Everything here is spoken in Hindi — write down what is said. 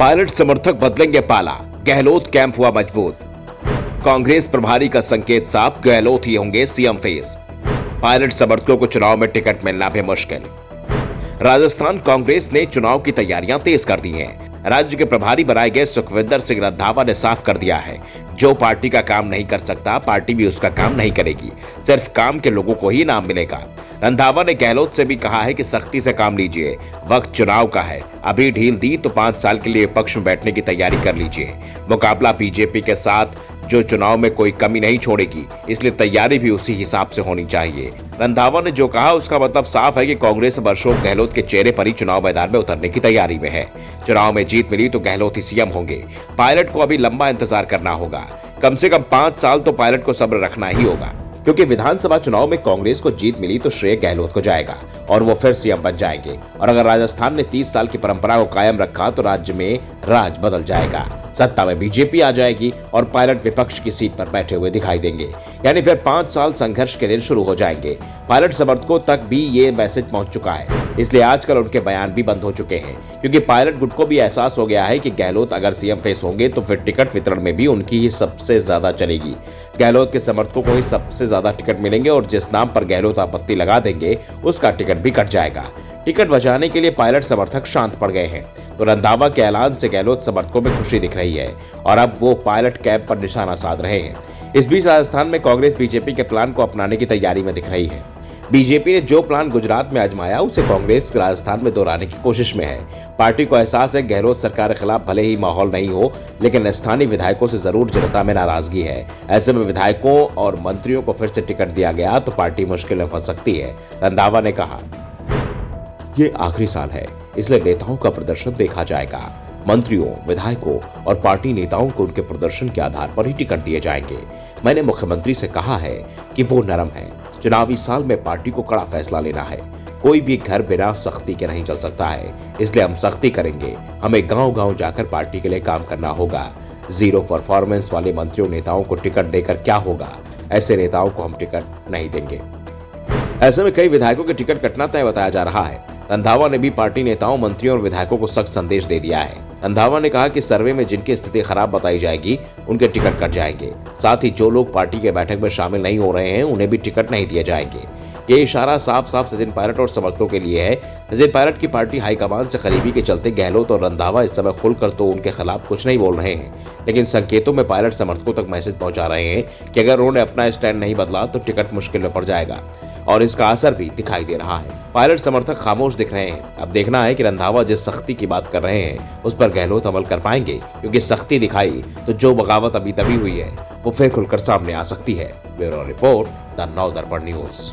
पायलट समर्थक बदलेंगे पाला, गहलोत कैंप हुआ मजबूत। कांग्रेस प्रभारी का संकेत साफ, गहलोत ही होंगे सीएम फेस। पायलट समर्थकों को चुनाव में टिकट मिलना भी मुश्किल। राजस्थान कांग्रेस ने चुनाव की तैयारियां तेज कर दी हैं। राज्य के प्रभारी बनाए गए सुखविंदर सिंह रंधावा ने साफ कर दिया है, जो पार्टी का काम नहीं कर सकता, पार्टी भी उसका काम नहीं करेगी। सिर्फ काम के लोगों को ही इनाम मिलेगा। रंधावा ने गहलोत से भी कहा है कि सख्ती से काम लीजिए, वक्त चुनाव का है। अभी ढील दी तो 5 साल के लिए विपक्ष में बैठने की तैयारी कर लीजिए। मुकाबला बीजेपी के साथ, जो चुनाव में कोई कमी नहीं छोड़ेगी, इसलिए तैयारी भी उसी हिसाब से होनी चाहिए। रंधावा ने जो कहा उसका मतलब साफ है कि कांग्रेस अब अशोक गहलोत के चेहरे पर ही चुनाव मैदान में उतरने की तैयारी में है। चुनाव में जीत मिली तो गहलोत ही सीएम होंगे। पायलट को अभी लंबा इंतजार करना होगा, कम से कम 5 साल तो पायलट को सब्र रखना ही होगा, क्योंकि विधानसभा चुनाव में कांग्रेस को जीत मिली तो श्रेय गहलोत को जाएगा और वो फिर सीएम बन जाएंगे। और अगर राजस्थान ने 30 साल की परंपरा को कायम रखा तो राज्य में राज बदल जाएगा, सत्ता में बीजेपी आ जाएगी और पायलट विपक्ष की सीट पर बैठे हुए दिखाई देंगे। यानी फिर 5 साल संघर्ष के दिन शुरू हो जाएंगे। पायलट समर्थकों तक भी ये मैसेज पहुंच चुका है, इसलिए आजकल उनके बयान भी बंद हो चुके हैं, क्योंकि पायलट गुट को भी एहसास हो गया है कि गहलोत अगर सीएम फेस होंगे तो फिर टिकट वितरण में भी उनकी ही सबसे ज्यादा चलेगी। गहलोत के समर्थकों को ही सबसे ज्यादा टिकट मिलेंगे और जिस नाम पर गहलोत आपत्ति लगा देंगे उसका टिकट भी कट जाएगा। टिकट बचाने के लिए पायलट समर्थक शांत पड़ गए हैं, तो रंधावा के ऐलान से गहलोत समर्थकों में खुशी दिख रही है और अब वो पायलट कैंप पर निशाना साध रहे हैं। इस बीच राजस्थान में कांग्रेस बीजेपी के प्लान को अपनाने की तैयारी में दिख रही है। बीजेपी ने जो प्लान गुजरात में आजमाया उसे कांग्रेस राजस्थान में दोहराने की कोशिश में है। पार्टी को एहसास है गहलोत सरकार के खिलाफ भले ही माहौल नहीं हो, लेकिन स्थानीय विधायकों से जरूर जनता में नाराजगी है। ऐसे में विधायकों और मंत्रियों को फिर से टिकट दिया गया तो पार्टी मुश्किल में फंस सकती है। रंधावा ने कहा, ये आखिरी साल है, इसलिए नेताओं का प्रदर्शन देखा जाएगा। मंत्रियों, विधायकों और पार्टी नेताओं को उनके प्रदर्शन के आधार पर ही टिकट दिए जाएंगे। मैंने मुख्यमंत्री से कहा है कि वो नरम है। चुनावी साल में पार्टी को कड़ा फैसला लेना है। कोई भी घर बिना सख्ती के नहीं चल सकता है, इसलिए हम सख्ती करेंगे। हमें गांव-गांव जाकर पार्टी के लिए काम करना होगा। जीरो परफॉर्मेंस वाले मंत्रियों नेताओं को टिकट देकर क्या होगा? ऐसे नेताओं को हम टिकट नहीं देंगे। ऐसे में कई विधायकों के टिकट कटना तय बताया जा रहा है। रंधावा ने भी पार्टी नेताओं, मंत्रियों और विधायकों को सख्त संदेश दे दिया है। रंधावा ने कहा कि सर्वे में जिनकी स्थिति खराब बताई जाएगी उनके टिकट कट जाएंगे। साथ ही जो लोग पार्टी के बैठक में शामिल नहीं हो रहे हैं उन्हें भी टिकट नहीं दिए जाएंगे। ये इशारा साफ साफ सचिन पायलट और समर्थकों के लिए है। सचिन पायलट की पार्टी हाईकमान से करीबी के चलते गहलोत और रंधावा इस समय खुलकर तो उनके खिलाफ कुछ नहीं बोल रहे हैं, लेकिन संकेतों में पायलट समर्थकों तक मैसेज पहुंचा रहे हैं कि अगर उन्होंने अपना स्टैंड नहीं बदला तो टिकट मुश्किल में पड़ जाएगा, और इसका असर भी दिखाई दे रहा है। पायलट समर्थक खामोश दिख रहे हैं। अब देखना है कि रंधावा जिस सख्ती की बात कर रहे हैं उस पर गहलोत अमल कर पाएंगे, क्योंकि सख्ती दिखाई तो जो बगावत अभी तभी हुई है वो फिर खुलकर सामने आ सकती है। ब्यूरो रिपोर्ट, द नव दर्पण न्यूज।